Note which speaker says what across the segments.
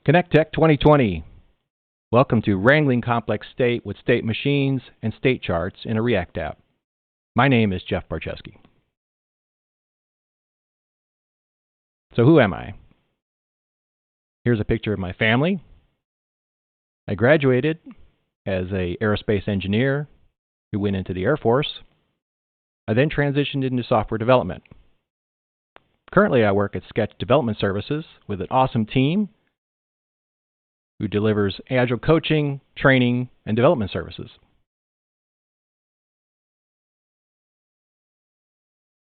Speaker 1: Connect.Tech 2020. Welcome to Wrangling complex state with state machines and state charts in a React app. My name is Jeff Barczewski. So who am I? Here's a picture of my family. I graduated as an aerospace engineer who went into the Air Force. I then transitioned into software development. Currently, I work at Sketch Development Services with an awesome team who delivers agile coaching, training, and development services.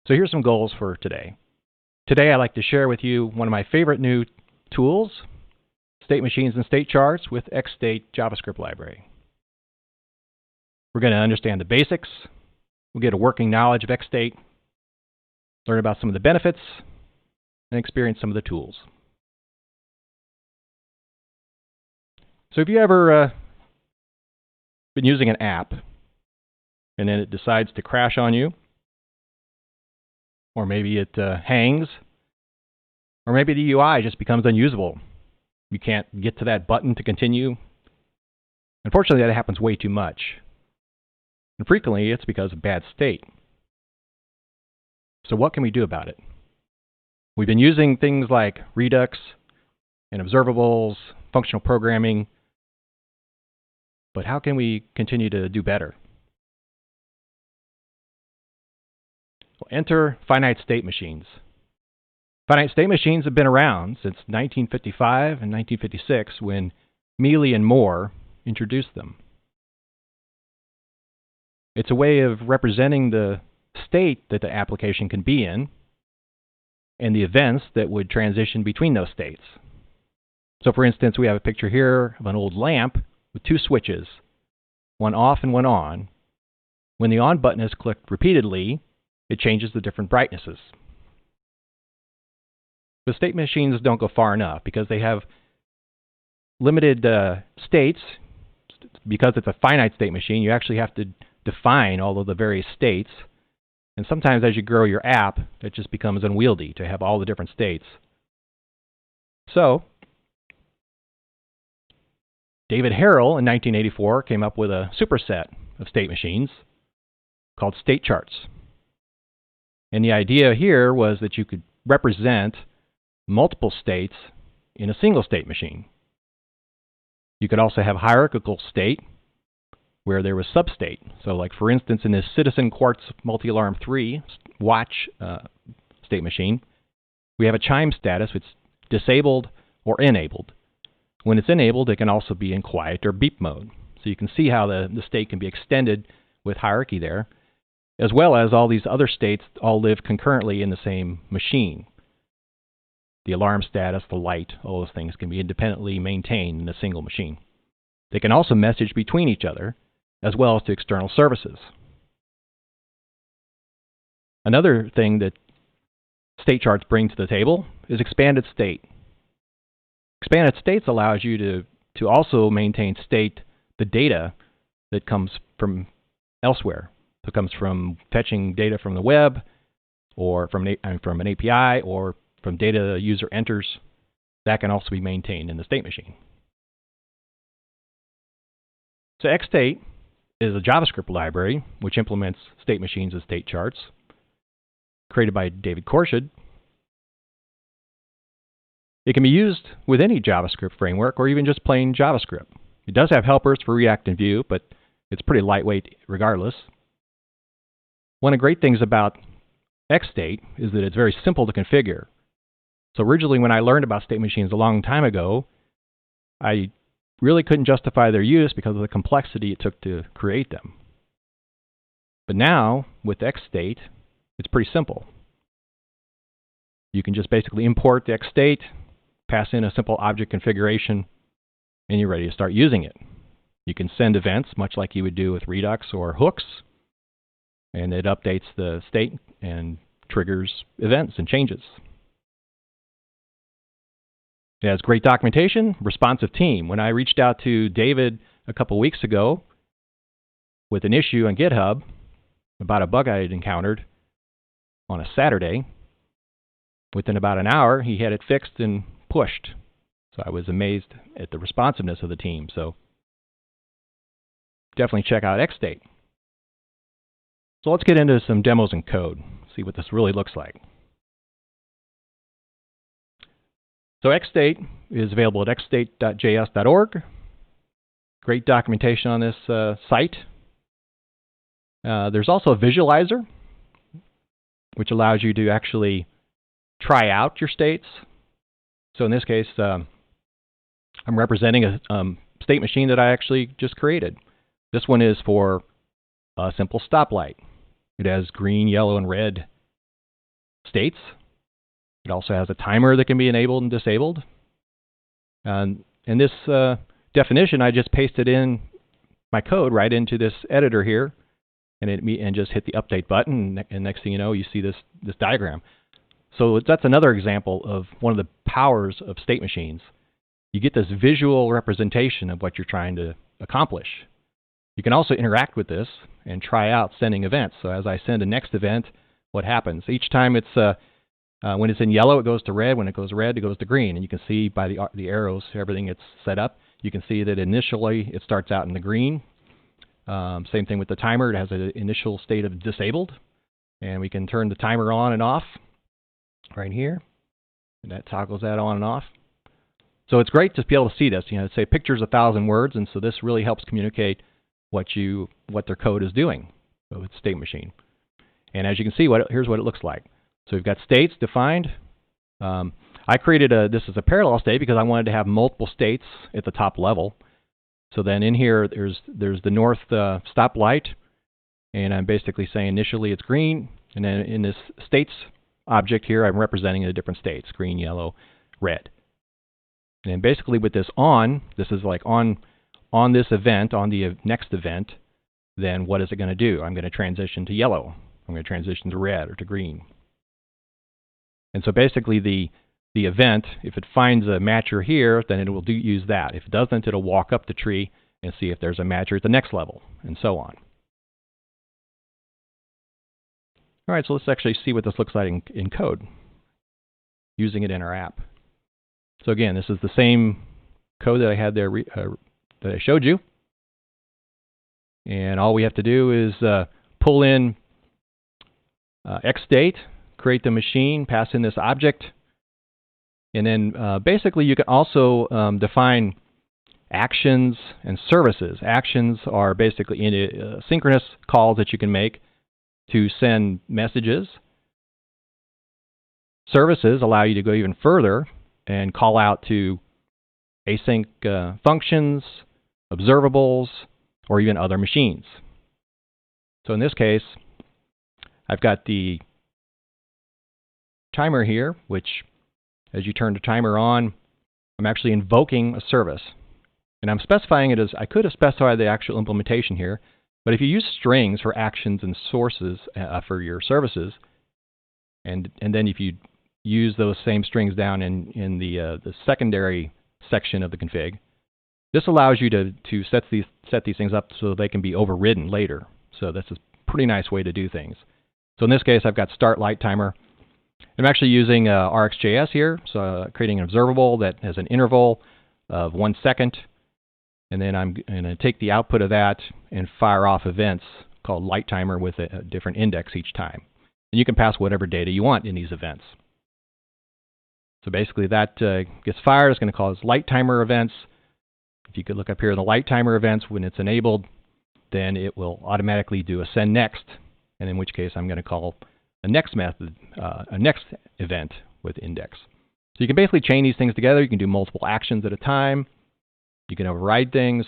Speaker 1: So here's some goals for today. Today, I'd like to share with you one of my favorite new tools, state machines and state charts with XState JavaScript library. We're going to understand the basics. We'll get a working knowledge of XState, learn about some of the benefits, and experience some of the tools. So have you ever been using an app and then it decides to crash on you? Or maybe it hangs? Or maybe the UI just becomes unusable. You can't get to that button to continue. Unfortunately, that happens way too much. And frequently, it's because of bad state. So what can we do about it? We've been using things like Redux and observables, functional programming, but how can we continue to do better? Well, enter finite state machines. Finite state machines have been around since 1955 and 1956 when Mealy and Moore introduced them. It's a way of representing the state that the application can be in and the events that would transition between those states. So for instance, we have a picture here of an old lamp with two switches, one off and one on. When the on button is clicked repeatedly, it changes the different brightnesses. But state machines don't go far enough because they have limited states. Because it's a finite state machine, you actually have to define all of the various states. And sometimes as you grow your app, it just becomes unwieldy to have all the different states. So David Harel in 1984 came up with a superset of state machines called state charts. And the idea here was that you could represent multiple states in a single state machine. You could also have hierarchical state where there was substate. So like for instance in this Citizen Quartz Multi-Alarm 3 watch state machine, we have a chime status which is disabled or enabled. When it's enabled, it can also be in quiet or beep mode. So you can see how the state can be extended with hierarchy there, as well as all these other states all live concurrently in the same machine. The alarm status, the light, all those things can be independently maintained in a single machine. They can also message between each other, as well as to external services. Another thing that state charts bring to the table is expanded state. Expanded states allows you to also maintain state, the data that comes from elsewhere. So it comes from fetching data from the web, or from an API, or from data the user enters. That can also be maintained in the state machine. So XState is a JavaScript library which implements state machines and state charts, created by David Korshid. It can be used with any JavaScript framework or even just plain JavaScript. It does have helpers for React and Vue, but it's pretty lightweight regardless. One of the great things about XState is that it's very simple to configure. So originally when I learned about state machines a long time ago, I really couldn't justify their use because of the complexity it took to create them. But now with XState, it's pretty simple. You can just basically import the XState, pass in a simple object configuration, and you're ready to start using it. You can send events, much like you would do with Redux or hooks, and it updates the state and triggers events and changes. It has great documentation, responsive team. When I reached out to David a couple weeks ago with an issue on GitHub about a bug I had encountered on a Saturday, within about an hour, he had it fixed and pushed. So I was amazed at the responsiveness of the team. So definitely check out XState. So let's get into some demos in code, see what this really looks like. So XState is available at XState.js.org. Great documentation on this site. There's also a visualizer, which allows you to actually try out your states. So in this case, I'm representing a state machine that I actually just created. This one is for a simple stoplight. It has green, yellow, and red states. It also has a timer that can be enabled and disabled. And in this definition, I just pasted in my code right into this editor here, and just hit the update button, and next thing you know, you see this diagram. So that's another example of one of the powers of state machines. You get this visual representation of what you're trying to accomplish. You can also interact with this and try out sending events. So as I send a next event, what happens? Each time it's when it's in yellow, it goes to red. When it goes red, it goes to green. And you can see by the arrows, everything it's set up. You can see that initially it starts out in the green. Same thing with the timer. It has an initial state of disabled. And we can turn the timer on and off right here. And that toggles that on and off. So it's great to be able to see this. You know, say picture's 1,000 words, and so this really helps communicate what their code is doing with state machine. And as you can see, here's what it looks like. So we've got states defined. I created this as a parallel state because I wanted to have multiple states at the top level. So then in here, there's the north stoplight, and I'm basically saying initially it's green, and then in this states object here, I'm representing the different states: green, yellow, red. And then basically with this is like on this event, on the next event, then what is it going to do? I'm going to transition to yellow. I'm going to transition to red or to green. And so basically the event, if it finds a matcher here, then it will use that. If it doesn't, it'll walk up the tree and see if there's a matcher at the next level, and so on. All right, so let's actually see what this looks like in code, using it in our app. So again, this is the same code that I had there that I showed you. And all we have to do is pull in XState, create the machine, pass in this object, and then basically you can also define actions and services. Actions are basically synchronous calls that you can make to send messages. Services allow you to go even further and call out to async functions, observables, or even other machines. So in this case, I've got the timer here, which as you turn the timer on, I'm actually invoking a service. And I'm specifying it as, I could have specified the actual implementation here, but if you use strings for actions and sources for your services, and then if you use those same strings down in the secondary section of the config, this allows you to set these things up so they can be overridden later. So that's a pretty nice way to do things. So in this case, I've got start light timer. I'm actually using RxJS here, so creating an observable that has an interval of 1 second, and then I'm going to take the output of that and fire off events called light timer with a different index each time. And you can pass whatever data you want in these events. So basically that gets fired. It's going to cause light timer events. If you could look up here in the light timer events, when it's enabled, then it will automatically do a send next, and in which case I'm going to call a next method, a next event with index. So you can basically chain these things together. You can do multiple actions at a time. You can override things.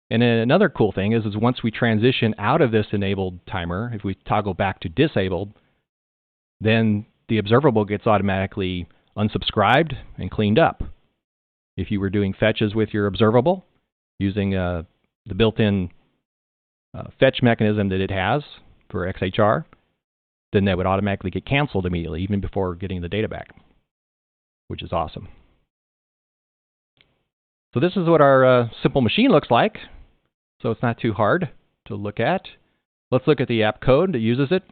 Speaker 1: And then another cool thing is once we transition out of this enabled timer, if we toggle back to disabled, then the observable gets automatically unsubscribed and cleaned up. If you were doing fetches with your observable using the built-in fetch mechanism that it has for XHR, then that would automatically get canceled immediately, even before getting the data back, which is awesome. So this is what our simple machine looks like. So it's not too hard to look at. Let's look at the app code that uses it.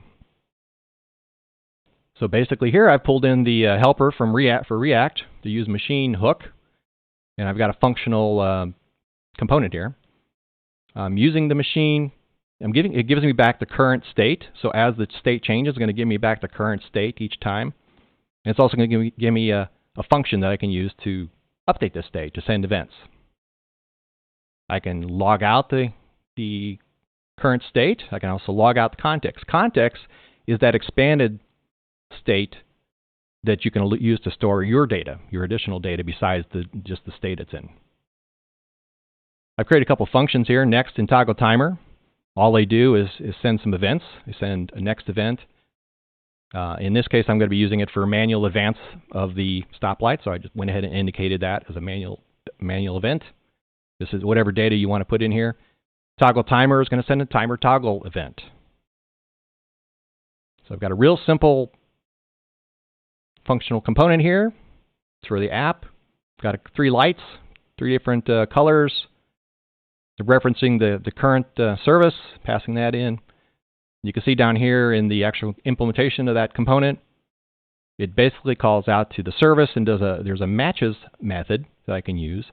Speaker 1: So basically here I've pulled in the helper from React to use machine hook. and I've got a functional component here. I'm using the machine. It gives me back the current state. So as the state changes, it's going to give me back the current state each time. And it's also going to give me a function that I can use to update this state, to send events. I can log out the current state. I can also log out the context. Context is that expanded state that you can use to store your data, your additional data besides just the state it's in. I've created a couple functions here, next and toggle timer. All they do is send some events. They send a next event. In this case, I'm going to be using it for manual advance of the stoplight, so I just went ahead and indicated that as a manual event. This is whatever data you want to put in here. Toggle timer is going to send a timer toggle event. So I've got a real simple functional component here. It's for the app. Got 3 lights, 3 different colors. They're referencing the current service, passing that in. You can see down here in the actual implementation of that component, it basically calls out to the service and there's a matches method that I can use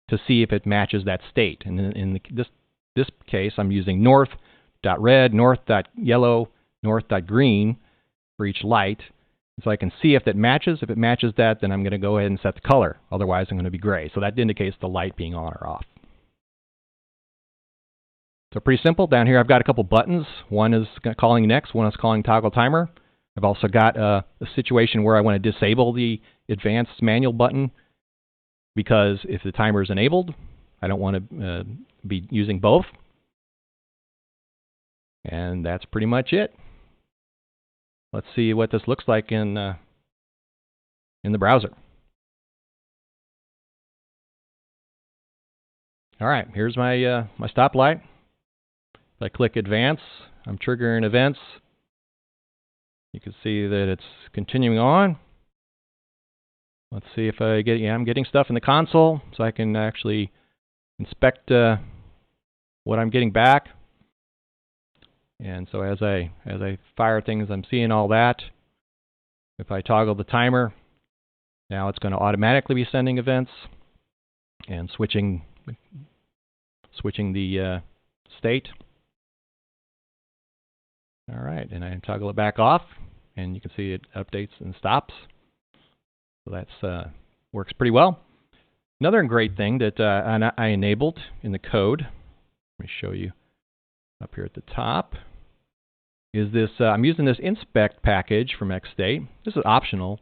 Speaker 1: to see if it matches that state. And in this case, I'm using north.red, north.yellow, north.green for each light. So I can see if that matches. If it matches that, then I'm going to go ahead and set the color. Otherwise, I'm going to be gray. So that indicates the light being on or off. So pretty simple. Down here, I've got a couple buttons. One is calling next. One is calling toggle timer. I've also got a situation where I want to disable the advanced manual button because if the timer is enabled, I don't want to be using both. And that's pretty much it. Let's see what this looks like in the browser. All right, here's my my stoplight. If I click advance, I'm triggering events. You can see that it's continuing on. Let's see if I get, I'm getting stuff in the console, so I can actually inspect what I'm getting back. And so as I fire things, I'm seeing all that. If I toggle the timer, now it's going to automatically be sending events and switching the state. All right, and I toggle it back off, and you can see it updates and stops. So that's works pretty well. Another great thing that I enabled in the code, let me show you up here at the top, is this. I'm using this inspect package from XState. This is optional,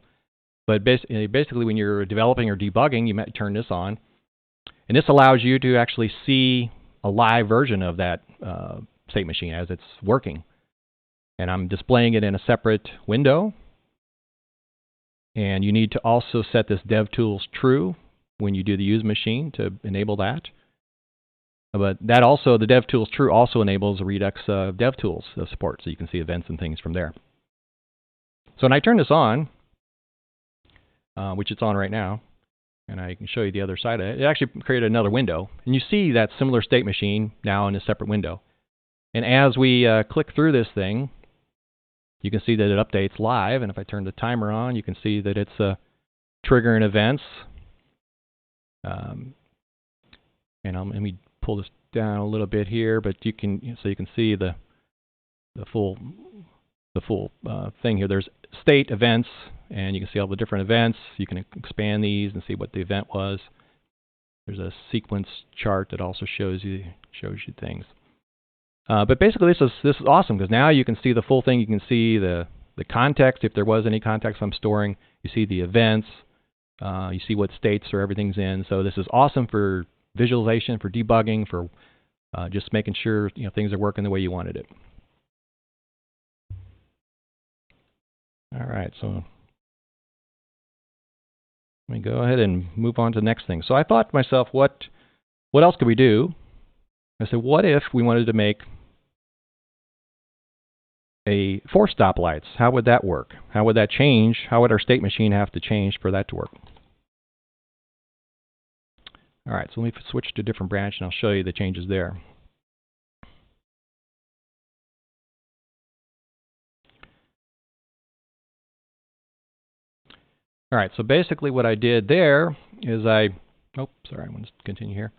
Speaker 1: but basically when you're developing or debugging, you might turn this on. And this allows you to actually see a live version of that state machine as it's working. And I'm displaying it in a separate window. And you need to also set this DevTools true when you do the use machine to enable that. But that also, the DevTools true also enables Redux DevTools support, so you can see events and things from there. So when I turn this on, which it's on right now, and I can show you the other side of it, it actually created another window. And you see that similar state machine now in a separate window. And as we click through this thing, you can see that it updates live. And if I turn the timer on, you can see that it's triggering events. And let me pull this down a little bit here, but you can see the full thing here. There's state events, and you can see all the different events. You can expand these and see what the event was. There's a sequence chart that also shows you things. But basically, this is awesome because now you can see the full thing. You can see the context, if there was any context I'm storing. You see the events. You see what states or everything's in. So this is awesome for visualization, for debugging, for just making sure things are working the way you wanted it. All right, so let me go ahead and move on to the next thing. So I thought to myself, what else could we do? I said, what if we wanted to make 4 stoplights? How would that work? How would that change? How would our state machine have to change for that to work? All right, so let me switch to a different branch, and I'll show you the changes there. All right, so basically what I did there is I Oh, sorry, I want to continue here.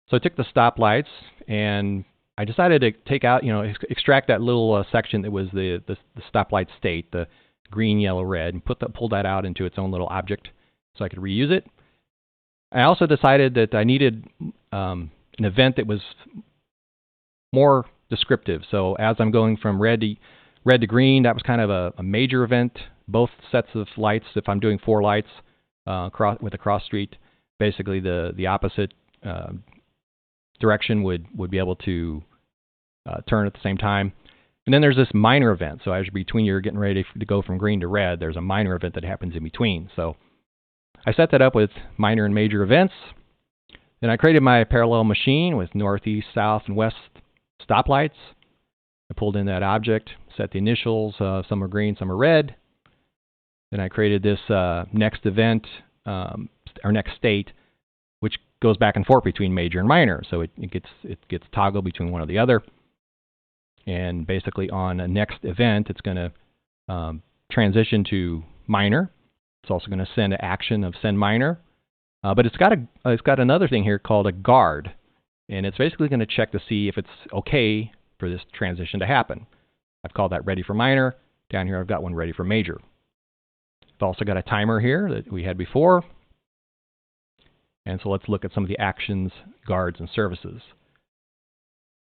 Speaker 1: So I took the stoplights and I decided to take out, extract that little section that was the stoplight state, the green, yellow, red, and pull that out into its own little object so I could reuse it. I also decided that I needed an event that was more descriptive. So as I'm going from red to green, that was kind of a major event. Both sets of lights, if I'm doing 4 lights with a cross street, basically the opposite direction would be able to turn at the same time. And then there's this minor event. So as you're getting ready to go from green to red, there's a minor event that happens in between. So I set that up with minor and major events. Then I created my parallel machine with north, east, south, and west stoplights. I pulled in that object, set the initials. Some are green, some are red. Then I created this next event, or next state, which goes back and forth between major and minor. So it gets toggled between one or the other. And basically on a next event, it's going to transition to minor. It's also going to send an action of send minor. But it's got another thing here called a guard. And it's basically going to check to see if it's okay for this transition to happen. I've called that ready for minor. Down here I've got one ready for major. I've also got a timer here that we had before. And so let's look at some of the actions, guards, and services.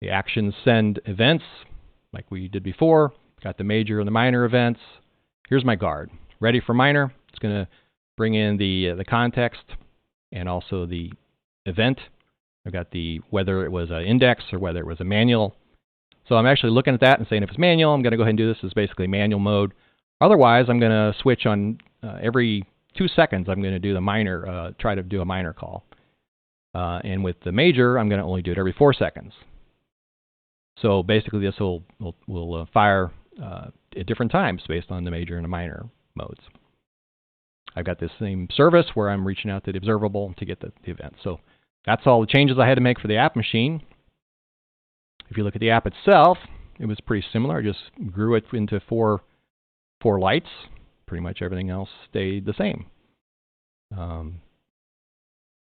Speaker 1: The actions send events, like we did before. Got the major and the minor events. Here's my guard. Ready for minor. It's going to bring in the context and also the event. I've got whether it was an index or whether it was a manual. So I'm actually looking at that and saying if it's manual, I'm going to go ahead and do this as basically manual mode. Otherwise, I'm going to switch on every 2 seconds. I'm going to do the minor, try to do a minor call. And with the major, I'm going to only do it every 4 seconds. So basically, this will fire at different times based on the major and the minor modes. I've got this same service where I'm reaching out to the observable to get the event. So that's all the changes I had to make for the app machine. If you look at the app itself, it was pretty similar. I just grew it into four lights. Pretty much everything else stayed the same.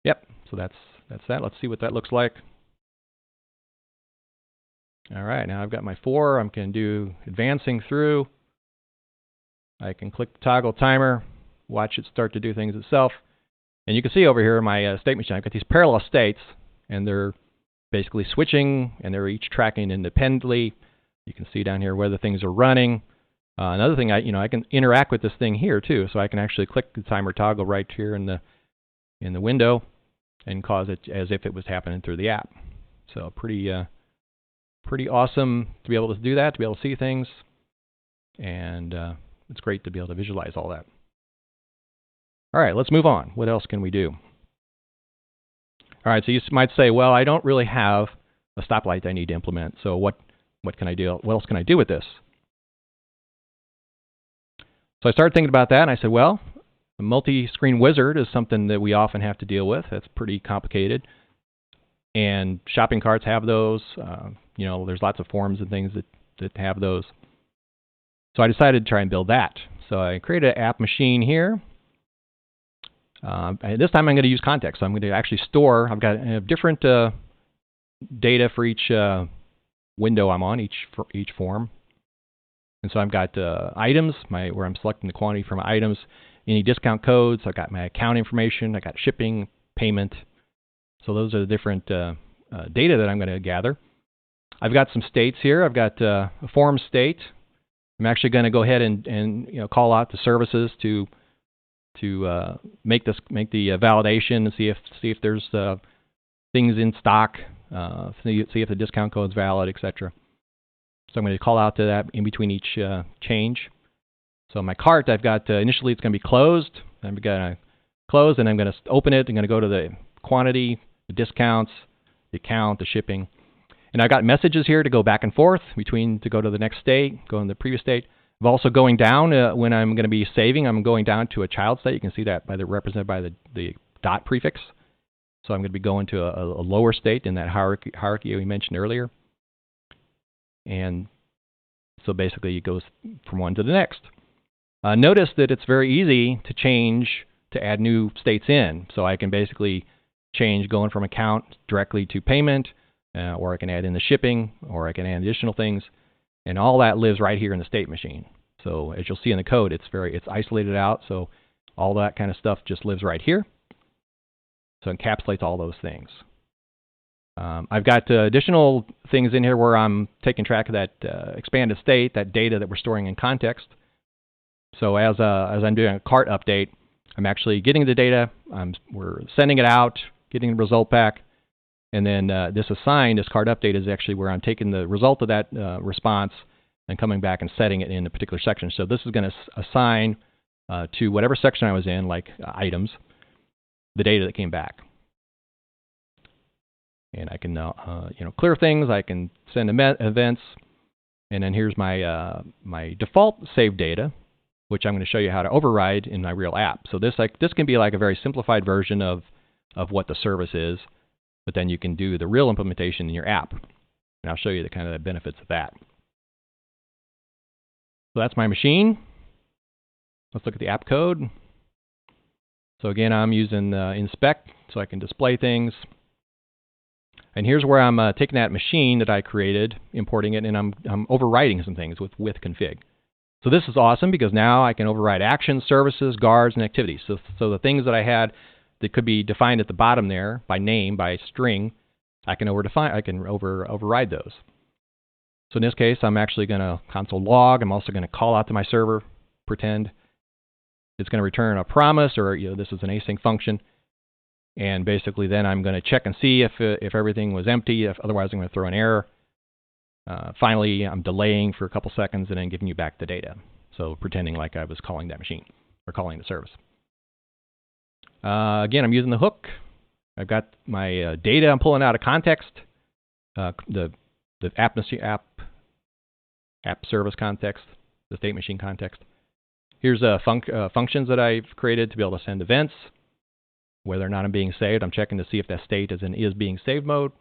Speaker 1: Yep. So that's that. Let's see what that looks like. All right. Now I've got my 4. I'm going to do advancing through. I can click the toggle timer, watch it start to do things itself. And you can see over here in my state machine, I've got these parallel states, and they're basically switching, and they're each tracking independently. You can see down here whether things are running. Another thing, I can interact with this thing here too, so I can actually click the timer toggle right here in the window and cause it as if it was happening through the app. So pretty awesome to be able to do that, to be able to see things, and it's great to be able to visualize all that. All right, let's move on. What else can we do? All right, so you might say, well, I don't really have a stoplight I need to implement, so what can I do? What else can I do with this? So I started thinking about that, and I said, well, a multi-screen wizard is something that we often have to deal with. That's pretty complicated. And shopping carts have those. There's lots of forms and things that have those. So I decided to try and build that. So I created an app machine here. This time I'm going to use context. So I'm going to actually store. I've got different data for each window I'm on, each form. And so I've got items, where I'm selecting the quantity from items, any discount codes. I've got my account information. I got shipping, payment. So those are the different data that I'm going to gather. I've got some states here. I've got a form state. I'm actually going to go ahead and call out the services to make the validation and see if there's things in stock, see if the discount code's valid, etc. So I'm going to call out to that in between each change. So my cart, I've got initially it's going to be closed. I'm going to close, and I'm going to open it. I'm going to go to the quantity, the discounts, the account, the shipping. And I've got messages here to go back and forth to go to the next state, go in the previous state. I'm also going down when I'm going to be saving. I'm going down to a child state. You can see that represented by the dot prefix. So I'm going to be going to a lower state in that hierarchy we mentioned earlier. And so basically it goes from one to the next. Notice that it's very easy to change to add new states in. So I can basically change going from account directly to payment, or I can add in the shipping, or I can add additional things. And all that lives right here in the state machine. So as you'll see in the code, it's isolated out. So all that kind of stuff just lives right here. So it encapsulates all those things. I've got additional things in here where I'm taking track of that expanded state, that data that we're storing in context. So as I'm doing a cart update, I'm actually getting the data, we're sending it out, getting the result back, and then this cart update is actually where I'm taking the result of that response and coming back and setting it in a particular section. So this is going to assign to whatever section I was in, like items, the data that came back. And I can clear things. I can send events, and then here's my my default saved data, which I'm going to show you how to override in my real app. So this can be like a very simplified version of what the service is, but then you can do the real implementation in your app, and I'll show you the kind of the benefits of that. So that's my machine. Let's look at the app code. So again, I'm using inspect so I can display things. And here's where I'm taking that machine that I created, importing it, and I'm overriding some things with config. So this is awesome because now I can override actions, services, guards, and activities. So the things that I had that could be defined at the bottom there by name, by string, I can override those. So in this case, I'm actually going to console log. I'm also going to call out to my server, pretend it's going to return a promise, or this is an async function. And basically then I'm going to check and see if everything was empty. Otherwise, I'm going to throw an error. Finally, I'm delaying for a couple seconds and then giving you back the data. So pretending like I was calling that machine or calling the service. Again, I'm using the hook. I've got my data I'm pulling out of context, the app service context, the state machine context. Here's functions that I've created to be able to send events. Whether or not I'm being saved, I'm checking to see if that state is in being saved mode.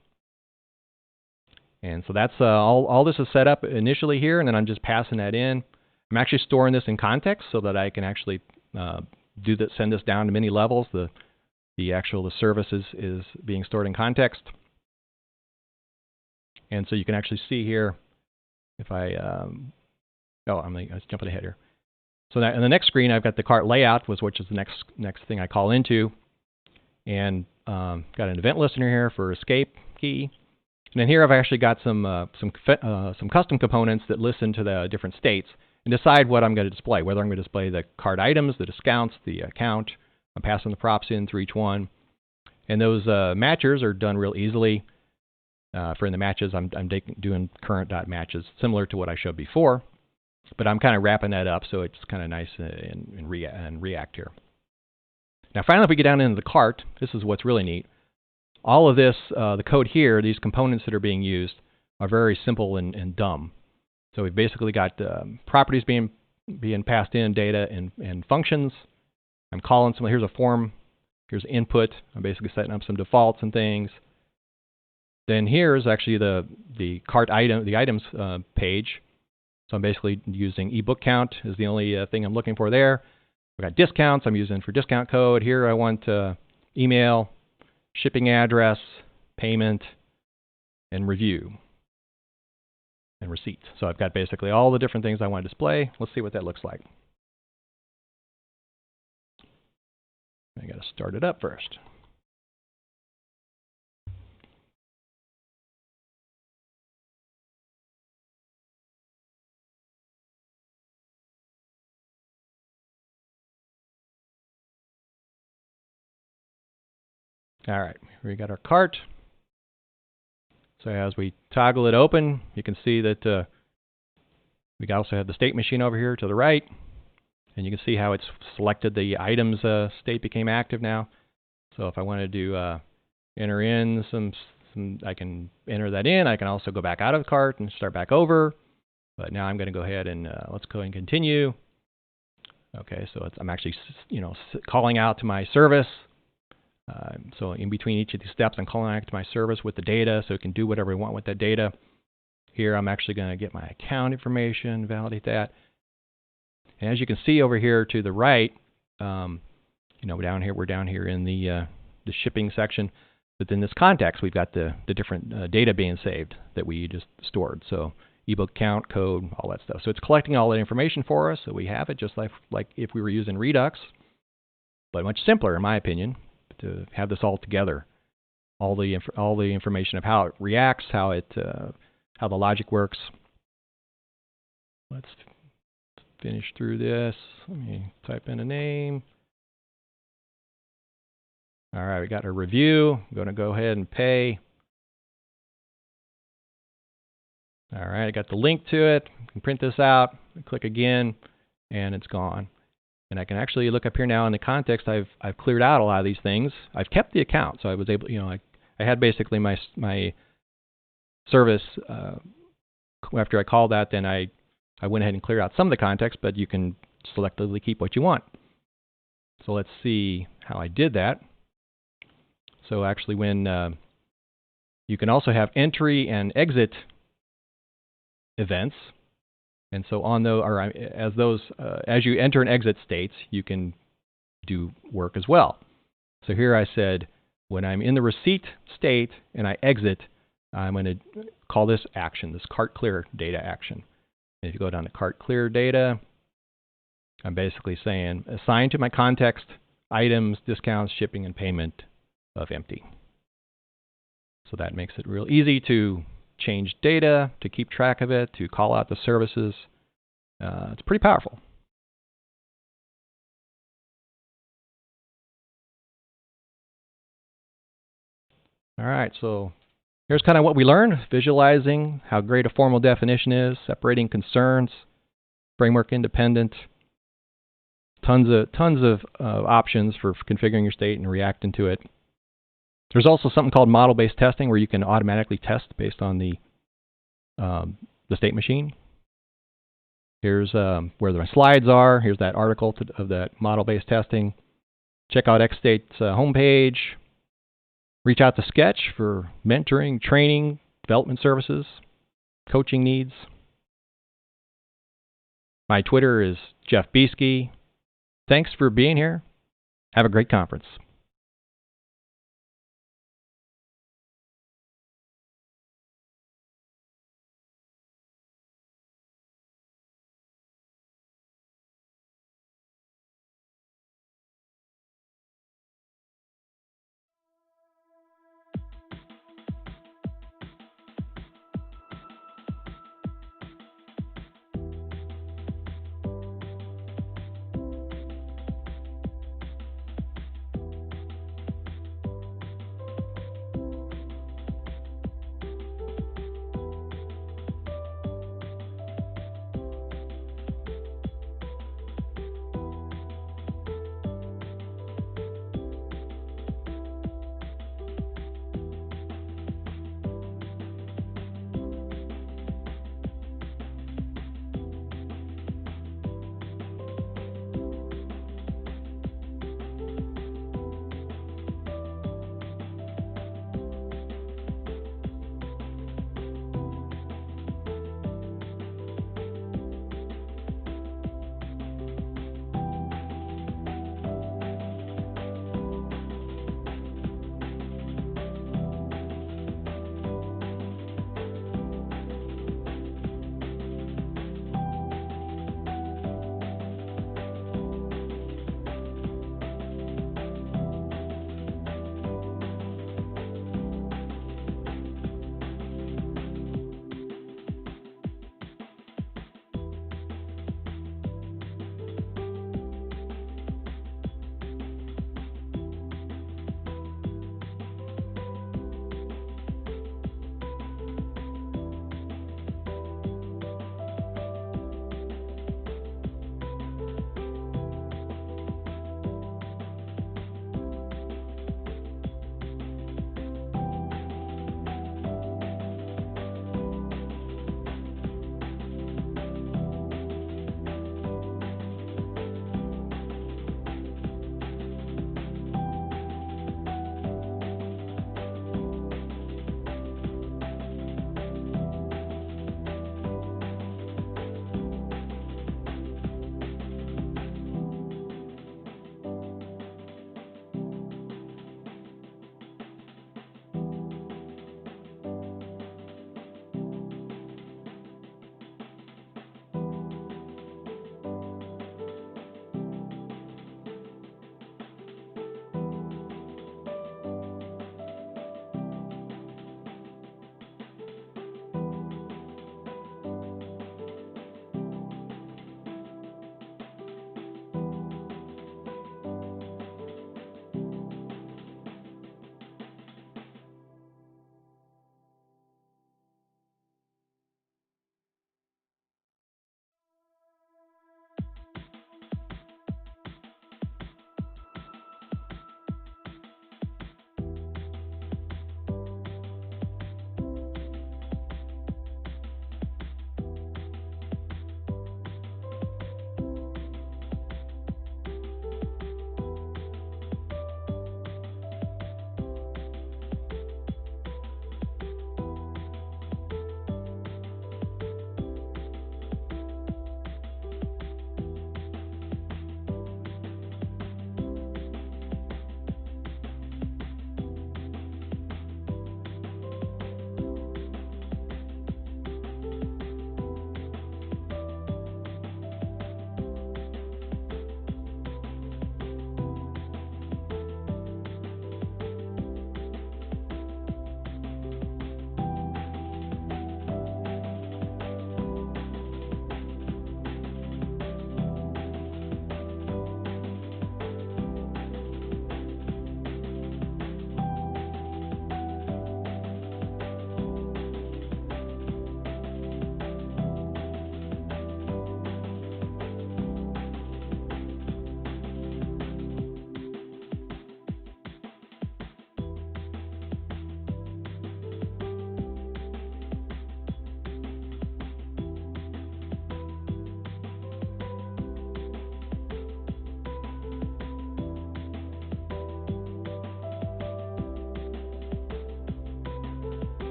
Speaker 1: And so that's all this is set up initially here, and then I'm just passing that in. I'm actually storing this in context so that I can actually send this down to many levels. The service is being stored in context. And so you can actually see here if I let's jump ahead here. So that in the next screen, I've got the cart layout, which is the next thing I call into. And got an event listener here for escape key. And then here I've actually got some custom components that listen to the different states and decide what I'm going to display, whether I'm going to display the cart items, the discounts, the account. I'm passing the props in through each one. And those matchers are done real easily. For in the matches, I'm doing current.matches, similar to what I showed before. But I'm kind of wrapping that up so it's kind of nice in React here. Now, finally, if we get down into the cart, this is what's really neat. All of this, the code here, these components that are being used are very simple and dumb. So we've basically got properties being passed in, data and functions. I'm calling some. Here's a form. Here's input. I'm basically setting up some defaults and things. Then here's actually the cart item, the items page. So I'm basically using ebook count is the only thing I'm looking for there. We've got discounts I'm using for discount code. Here I want email, shipping address, payment, and review, and receipt. So I've got basically all the different things I want to display. Let's see what that looks like. I got to start it up first. All right, we got our cart. So as we toggle it open, you can see that we also have the state machine over here to the right. And you can see how it's selected the items state became active now. So if I wanted to enter in some, I can enter that in. I can also go back out of the cart and start back over. But now I'm going to go ahead and let's go and continue. Okay, so I'm actually calling out to my service. So in between each of these steps, I'm calling out to my service with the data so it can do whatever I want with that data. Here, I'm actually going to get my account information, validate that. And as you can see over here to the right, down here, we're down here in the shipping section. But in this context, we've got the different data being saved that we just stored. So ebook count, code, all that stuff. So it's collecting all that information for us, so we have it just like if we were using Redux, but much simpler, in my opinion, to have this all together. All the information of how it reacts, how the logic works. Let's finish through this. Let me type in a name. All right, we got our review. I'm going to go ahead and pay. All right, I got the link to it. I can print this out. Click again, and it's gone. And I can actually look up here now in the context. I've cleared out a lot of these things. I've kept the account, so I was able, I had basically my service. After I called that, then I went ahead and cleared out some of the context, but you can selectively keep what you want. So let's see how I did that. So actually, when you can also have entry and exit events, and so on those, or as you enter and exit states, you can do work as well. So here I said, when I'm in the receipt state and I exit, I'm going to call this action, this cart clear data action. And if you go down to cart clear data, I'm basically saying assign to my context items, discounts, shipping, and payment of empty. So that makes it real easy to change data, to keep track of it, to call out the services. It's pretty powerful. All right, so here's kind of what we learned: visualizing how great a formal definition is, separating concerns, framework independent, tons of options for configuring your state and reacting to it. There's also something called model-based testing, where you can automatically test based on the state machine. Here's where my slides are. Here's that article of that model-based testing. Check out XState's homepage. Reach out to Sketch for mentoring, training, development services, coaching needs. My Twitter is Jeff Bieske. Thanks for being here. Have a great conference.